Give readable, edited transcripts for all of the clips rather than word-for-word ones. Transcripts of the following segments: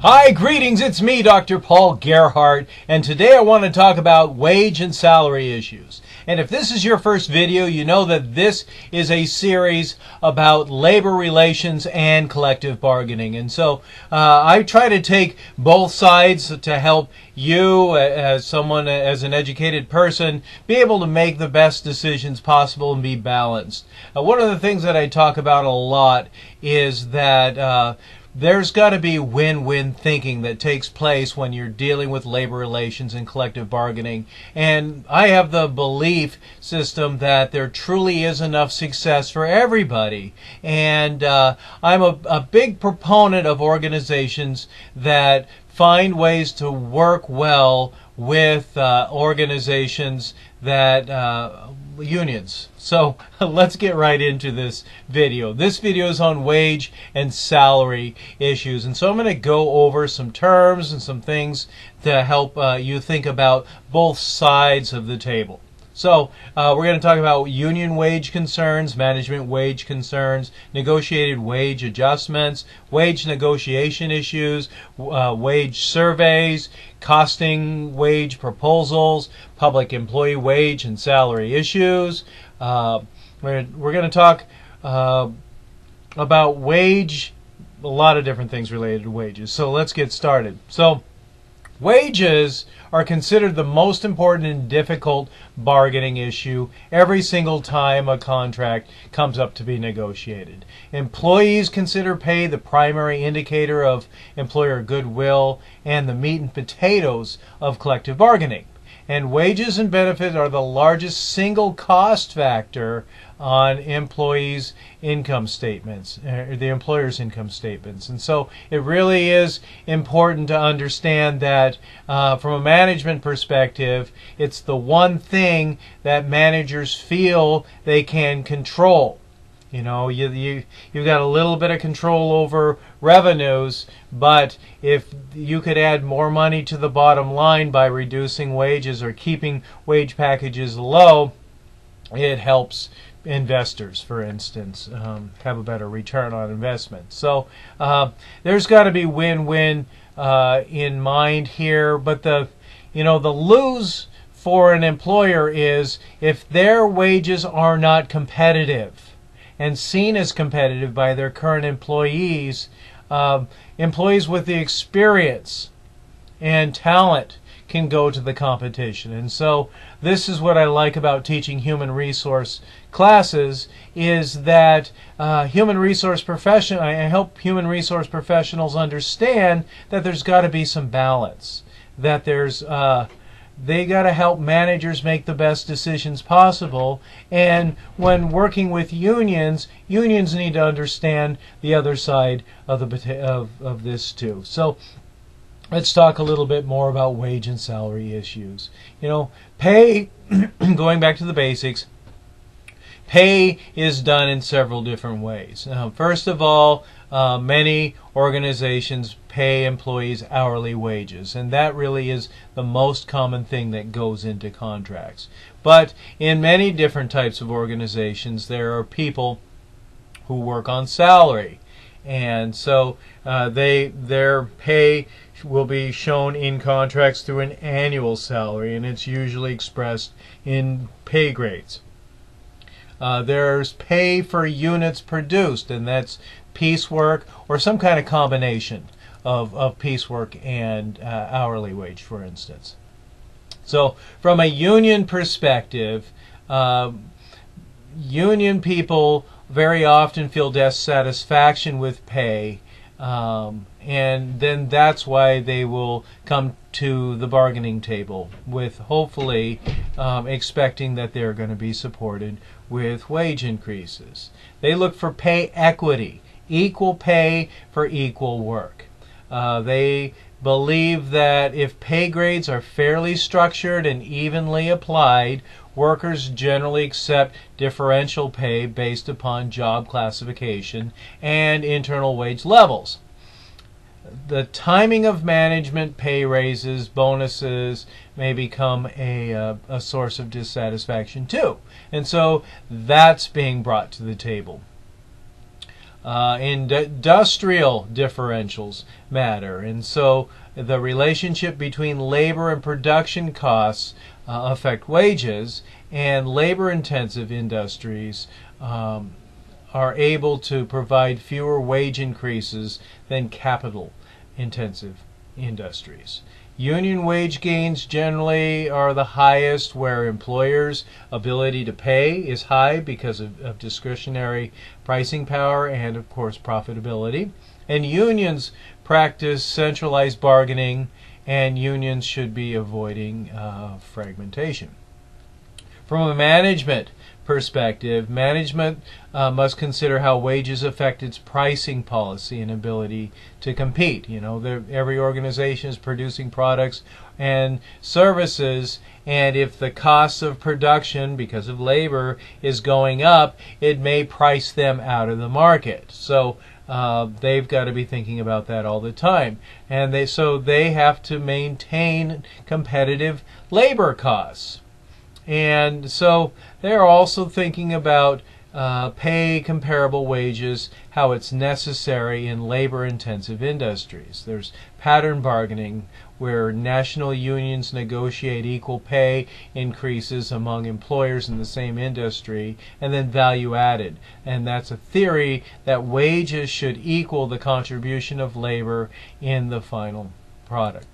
Hi, greetings, it's me, Dr. Paul Gerhardt, and today I want to talk about wage and salary issues. And if this is your first video, you know that this is a series about labor relations and collective bargaining. And so I try to take both sides to help you, as an educated person, be able to make the best decisions possible and be balanced. One of the things that I talk about a lot is that there's got to be win-win thinking that takes place when you're dealing with labor relations and collective bargaining. And I have the belief system that there truly is enough success for everybody. And I'm a big proponent of organizations that find ways to work well with organizations that unions. So let's get right into this video. This video is on wage and salary issues, and so I'm going to go over some terms and some things to help you think about both sides of the table. So we're going to talk about union wage concerns, management wage concerns, negotiated wage adjustments, wage negotiation issues, wage surveys, costing wage proposals, public employee wage and salary issues. We're going to talk about wage, a lot of different things related to wages. So let's get started. So wages are considered the most important and difficult bargaining issue every single time a contract comes up to be negotiated. Employees consider pay the primary indicator of employer goodwill and the meat and potatoes of collective bargaining. And wages and benefits are the largest single cost factor on employees' income statements, the employer's income statements. And so it really is important to understand that from a management perspective, it's the one thing that managers feel they can control. You know, you've got a little bit of control over revenues, but if you could add more money to the bottom line by reducing wages or keeping wage packages low, it helps investors, for instance, have a better return on investment. So there's got to be win-win in mind here, but the lose for an employer is if their wages are not competitive and seen as competitive by their current employees, employees with the experience and talent can go to the competition. And so this is what I like about teaching human resource classes, is that I help human resource professionals understand that there's got to be some balance, that they got to help managers make the best decisions possible. And when working with unions need to understand the other side of this too. So let's talk a little bit more about wage and salary issues. You know, pay, going back to the basics, pay is done in several different ways. First of all, many organizations pay employees hourly wages, and that really is the most common thing that goes into contracts. But in many different types of organizations, there are people who work on salary, and so their pay will be shown in contracts through an annual salary, and it's usually expressed in pay grades. There's pay for units produced, and that's piecework or some kind of combination of piecework and hourly wage, for instance. So from a union perspective, union people very often feel dissatisfaction with pay, and then that's why they will come to the bargaining table with hopefully expecting that they're going to be supported with wage increases. They look for pay equity, equal pay for equal work. They believe that if pay grades are fairly structured and evenly applied, workers generally accept differential pay based upon job classification and internal wage levels. The timing of management pay raises, bonuses may become a source of dissatisfaction too. And so that's being brought to the table. Industrial differentials matter, and so the relationship between labor and production costs affect wages, and labor-intensive industries are able to provide fewer wage increases than capital-intensive industries. Union wage gains generally are the highest where employers' ability to pay is high because of discretionary pricing power and, of course, profitability. And unions practice centralized bargaining, and unions should be avoiding fragmentation. From a management perspective, management must consider how wages affect its pricing policy and ability to compete. You know, every organization is producing products and services, and if the cost of production because of labor is going up, it may price them out of the market. So they've got to be thinking about that all the time, and they have to maintain competitive labor costs. And so they're also thinking about pay comparable wages, how it's necessary in labor-intensive industries. There's pattern bargaining, where national unions negotiate equal pay increases among employers in the same industry, and then value added. And that's a theory that wages should equal the contribution of labor in the final product.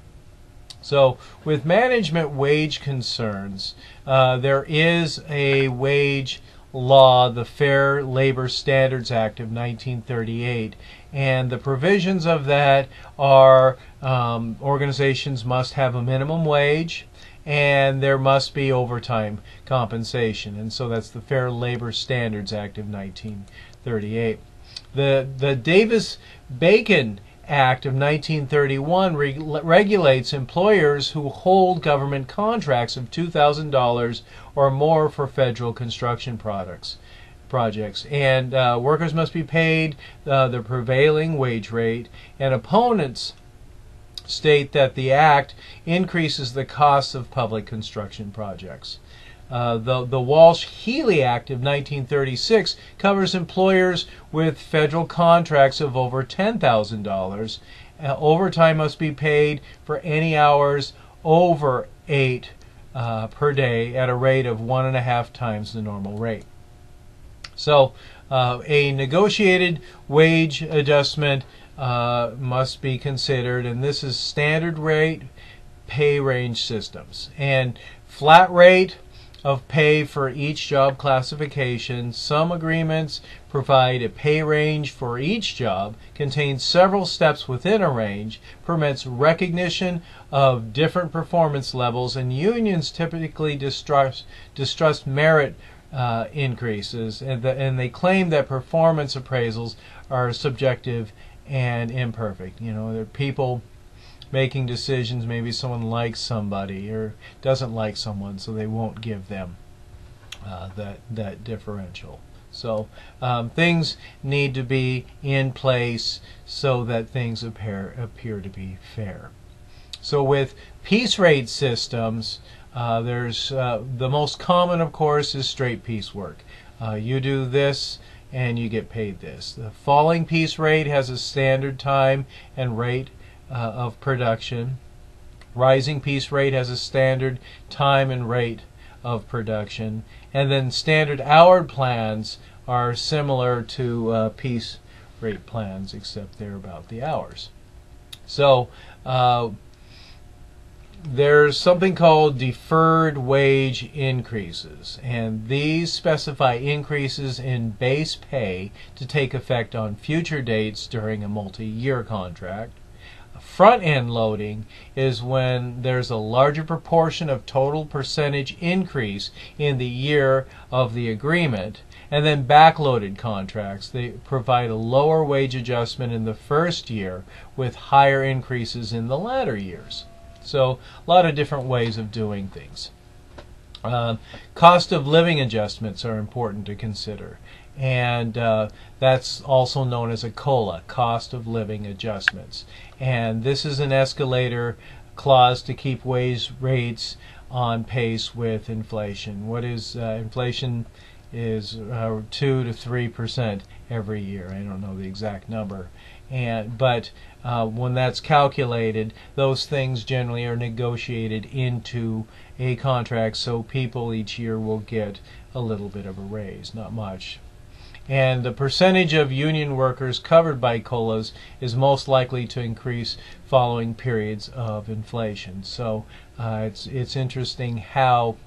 So with management wage concerns, there is a wage law, the Fair Labor Standards Act of 1938, and the provisions of that are organizations must have a minimum wage, and there must be overtime compensation. And so that's the Fair Labor Standards Act of 1938. The Davis-Bacon Act of 1931 regulates employers who hold government contracts of $2,000 or more for federal construction projects, and workers must be paid the prevailing wage rate, and opponents state that the act increases the costs of public construction projects. The Walsh-Healy Act of 1936 covers employers with federal contracts of over $10,000. Overtime must be paid for any hours over 8 per day at a rate of 1.5 times the normal rate. So a negotiated wage adjustment must be considered, and this is standard rate pay range systems. And flat rate of pay for each job classification. Some agreements provide a pay range for each job, contains several steps within a range, permits recognition of different performance levels, and unions typically distrust merit increases, and they claim that performance appraisals are subjective and imperfect. You know, there are people making decisions. Maybe someone likes somebody or doesn't like someone, so they won't give them that differential. So things need to be in place so that things appear to be fair. So with piece rate systems, there's the most common, of course, is straight piece work. You do this and you get paid this. The falling piece rate has a standard time and rate of production. Rising piece rate has a standard time and rate of production. And then standard hour plans are similar to piece rate plans, except they're about the hours. So there's something called deferred wage increases, and these specify increases in base pay to take effect on future dates during a multi-year contract. Front-end loading is when there's a larger proportion of total percentage increase in the year of the agreement, and then backloaded contracts, they provide a lower wage adjustment in the first year with higher increases in the latter years. So a lot of different ways of doing things. Cost of living adjustments are important to consider, and that's also known as a COLA, cost of living adjustments. And this is an escalator clause to keep wage rates on pace with inflation. What is inflation? is 2 to 3% every year. I don't know the exact number, but when that's calculated, those things generally are negotiated into a contract, so people each year will get a little bit of a raise, not much. And the percentage of union workers covered by COLAs is most likely to increase following periods of inflation. So it's interesting how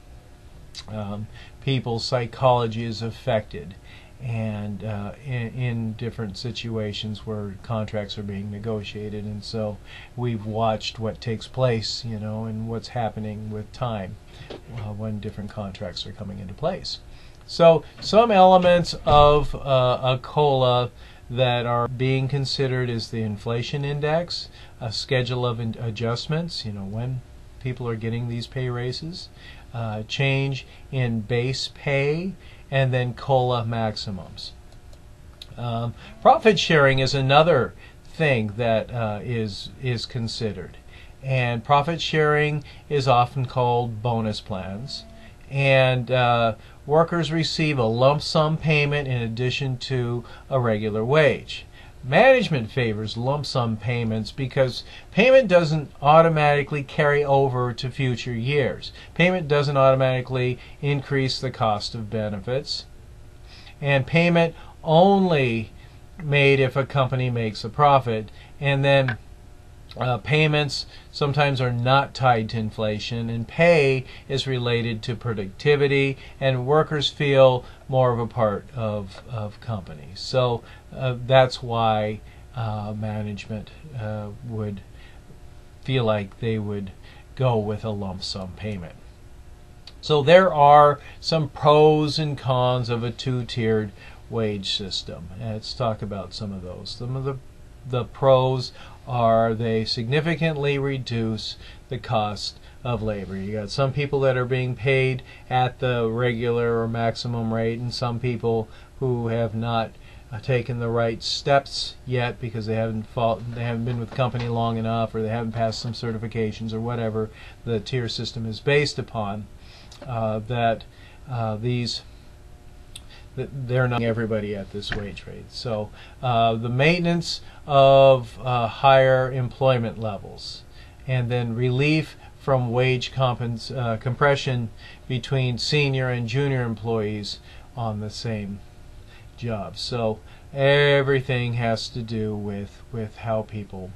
people's psychology is affected, and in different situations where contracts are being negotiated. And so we've watched what takes place, and what's happening with time when different contracts are coming into place. So some elements of a COLA that are being considered is the inflation index, a schedule of adjustments, when people are getting these pay raises, change in base pay, and then COLA maximums. Profit sharing is another thing that is considered, and profit sharing is often called bonus plans, and workers receive a lump sum payment in addition to a regular wage. Management favors lump sum payments because payment doesn't automatically carry over to future years. Payment doesn't automatically increase the cost of benefits, and payment only made if a company makes a profit. And then payments sometimes are not tied to inflation, and pay is related to productivity, and workers feel more of a part of companies. So that's why management would feel like they would go with a lump sum payment. So there are some pros and cons of a two-tiered wage system. Let's talk about some of those. Some of the pros are they significantly reduce the cost of labor. You got some people that are being paid at the regular or maximum rate, and some people who have not taken the right steps yet because they haven't been with the company long enough, or they haven't passed some certifications, or whatever the tier system is based upon. They're not everybody at this wage rate. So the maintenance of higher employment levels, and then relief from wage compression between senior and junior employees on the same job. So everything has to do with how people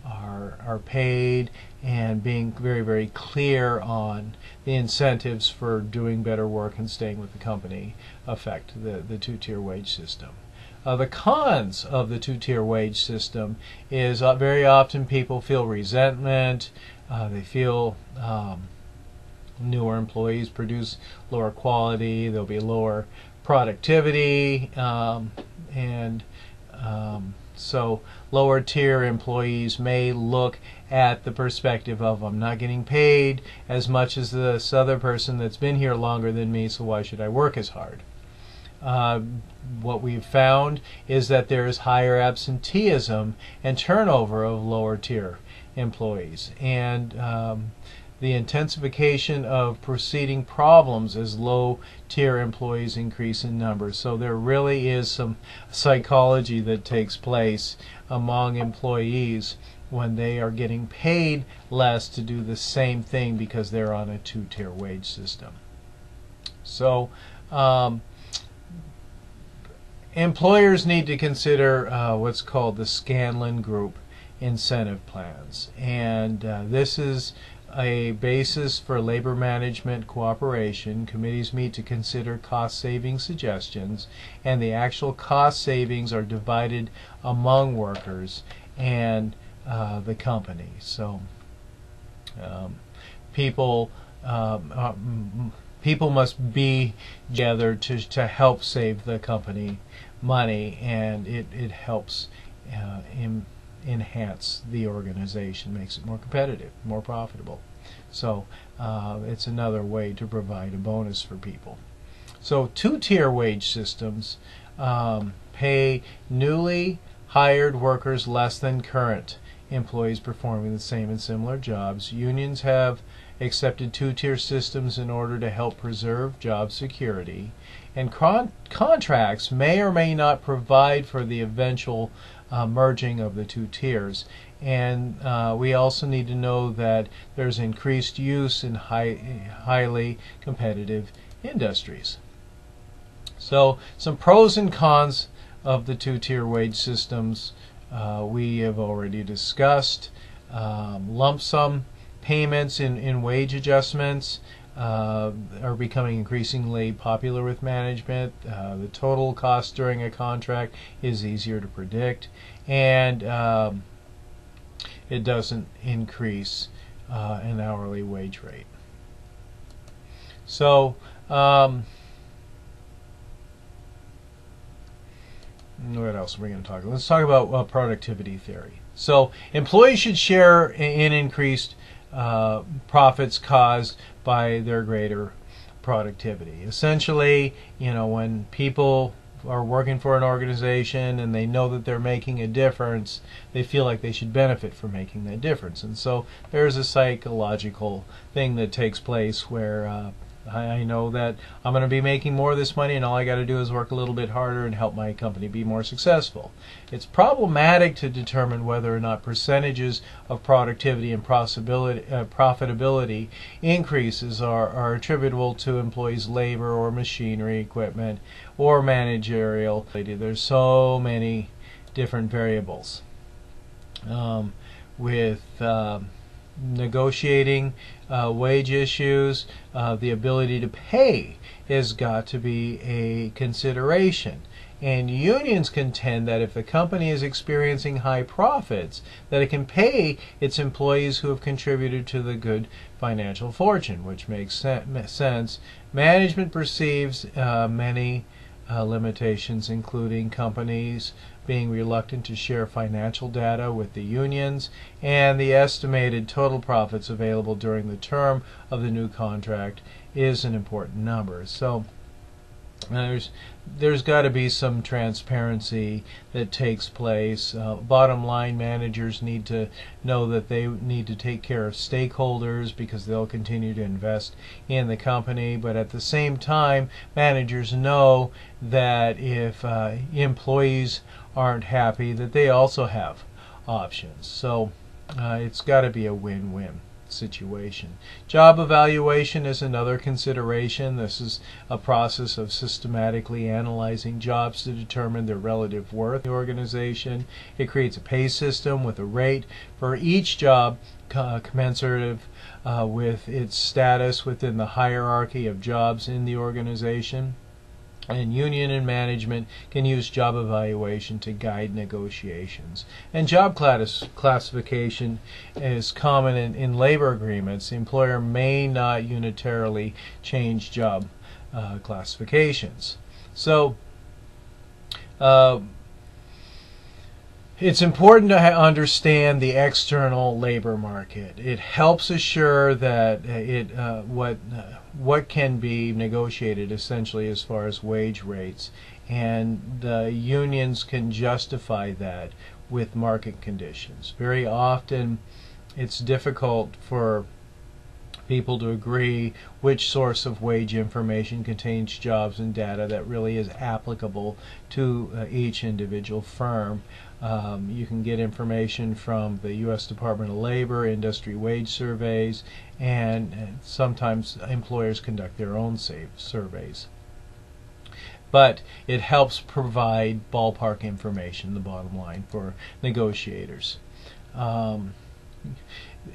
are paid, and being very, very clear on the incentives for doing better work and staying with the company affect the two-tier wage system. The cons of the two-tier wage system is very often people feel resentment. They feel newer employees produce lower quality. There'll be lower productivity, so lower tier employees may look at the perspective of, I'm not getting paid as much as this other person that's been here longer than me, so why should I work as hard? What we've found is that there is higher absenteeism and turnover of lower tier employees, and the intensification of preceding problems as low tier employees increase in numbers. So there really is some psychology that takes place among employees when they are getting paid less to do the same thing because they're on a two-tier wage system. So employers need to consider what's called the Scanlon Group incentive plans, and this is a basis for labor management cooperation. Committees meet to consider cost-saving suggestions, and the actual cost savings are divided among workers and the company. So people must be together to help save the company money, and it helps enhance the organization, makes it more competitive, more profitable. So it's another way to provide a bonus for people. So two-tier wage systems pay newly hired workers less than current employees performing the same and similar jobs. Unions have accepted two-tier systems in order to help preserve job security, and contracts may or may not provide for the eventual merging of the two tiers. And we also need to know that there's increased use in highly competitive industries. So some pros and cons of the two-tier wage systems we have already discussed. Lump sum payments in wage adjustments are becoming increasingly popular with management. The total cost during a contract is easier to predict, and it doesn't increase an hourly wage rate. So what else are we going to talk about? Let's talk about productivity theory. So employees should share in increased profits caused by their greater productivity. Essentially, when people are working for an organization and they know that they're making a difference, they feel like they should benefit from making that difference. And so there's a psychological thing that takes place where I know that I'm going to be making more of this money, and all I got to do is work a little bit harder and help my company be more successful. It's problematic to determine whether or not percentages of productivity and profitability increases are attributable to employees' labor or machinery, equipment, or managerial. There's so many different variables. With negotiating wage issues, the ability to pay has got to be a consideration. And unions contend that if the company is experiencing high profits, that it can pay its employees who have contributed to the good financial fortune, which makes sense. Management perceives many limitations, including companies being reluctant to share financial data with the unions, and the estimated total profits available during the term of the new contract is an important number. So there's got to be some transparency that takes place. Bottom line, managers need to know that they need to take care of stakeholders because they'll continue to invest in the company. But at the same time, managers know that if employees aren't happy, that they also have options. So it's got to be a win-win situation. Job evaluation is another consideration. This is a process of systematically analyzing jobs to determine their relative worth in the organization. It creates a pay system with a rate for each job commensurate with its status within the hierarchy of jobs in the organization. And union and management can use job evaluation to guide negotiations. And job classification is common in labor agreements. The employer may not unitarily change job classifications. So it's important to understand the external labor market. It helps assure that what can be negotiated essentially as far as wage rates, and the unions can justify that with market conditions. Very often it's difficult for people to agree which source of wage information contains jobs and data that really is applicable to each individual firm. You can get information from the U.S. Department of Labor, industry wage surveys, and sometimes employers conduct their own surveys. But it helps provide ballpark information, the bottom line, for negotiators.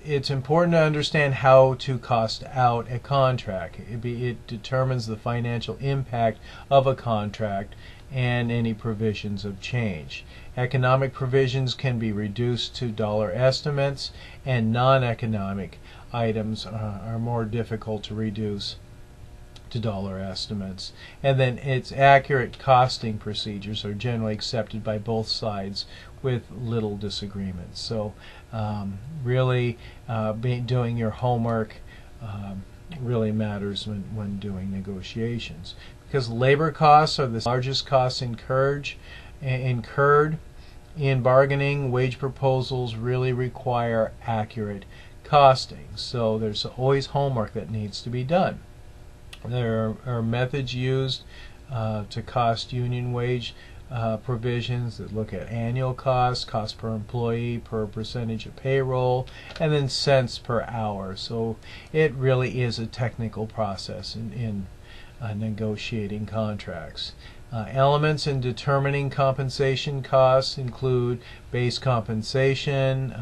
It's important to understand how to cost out a contract. It determines the financial impact of a contract and any provisions of change. Economic provisions can be reduced to dollar estimates, and non-economic items are more difficult to reduce to dollar estimates. And then its accurate costing procedures are generally accepted by both sides with little disagreement. So really doing your homework really matters when doing negotiations, because labor costs are the largest costs incurred in bargaining. Wage proposals really require accurate costing. So there's always homework that needs to be done. There are methods used to cost union wage provisions that look at annual cost, cost per employee, per percentage of payroll, and then cents per hour. So it really is a technical process in negotiating contracts. Elements in determining compensation costs include base compensation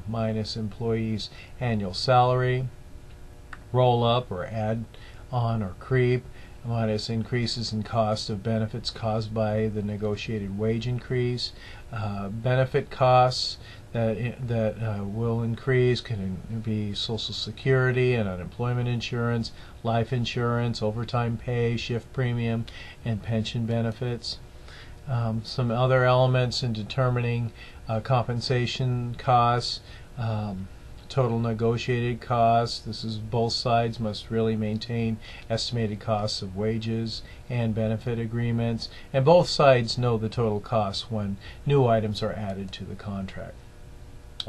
minus employees' annual salary, roll-up or add-on or creep, minus increases in cost of benefits caused by the negotiated wage increase. Benefit costs that will increase can be Social Security and unemployment insurance, life insurance, overtime pay, shift premium, and pension benefits. Some other elements in determining compensation costs. Total negotiated costs. This is both sides must really maintain estimated costs of wages and benefit agreements, and both sides know the total costs when new items are added to the contract.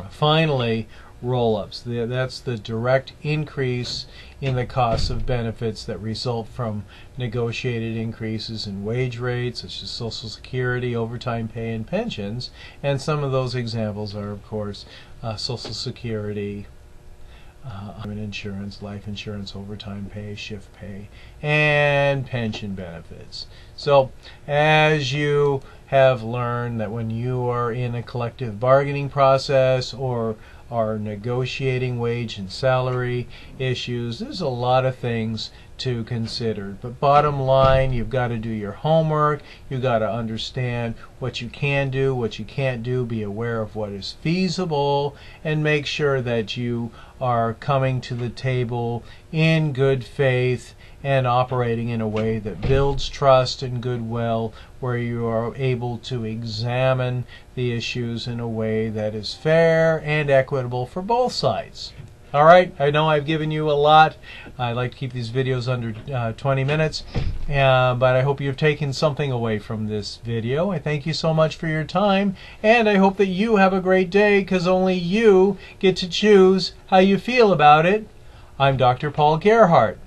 Finally, roll-ups. That's the direct increase in the costs of benefits that result from negotiated increases in wage rates, such as Social Security, overtime pay, and pensions. And some of those examples are, of course, Social Security, insurance, life insurance, overtime pay, shift pay, and pension benefits. So, as you have learned that when you are in a collective bargaining process or are negotiating wage and salary issues, there's a lot of things to consider. But bottom line, you've got to do your homework. You've got to understand what you can do, what you can't do, be aware of what is feasible, and make sure that you are coming to the table in good faith and operating in a way that builds trust and goodwill, where you are able to examine the issues in a way that is fair and equitable for both sides. All right, I know I've given you a lot. I like to keep these videos under 20 minutes, but I hope you've taken something away from this video. I thank you so much for your time, and I hope that you have a great day, because only you get to choose how you feel about it. I'm Dr. Paul Gerhardt.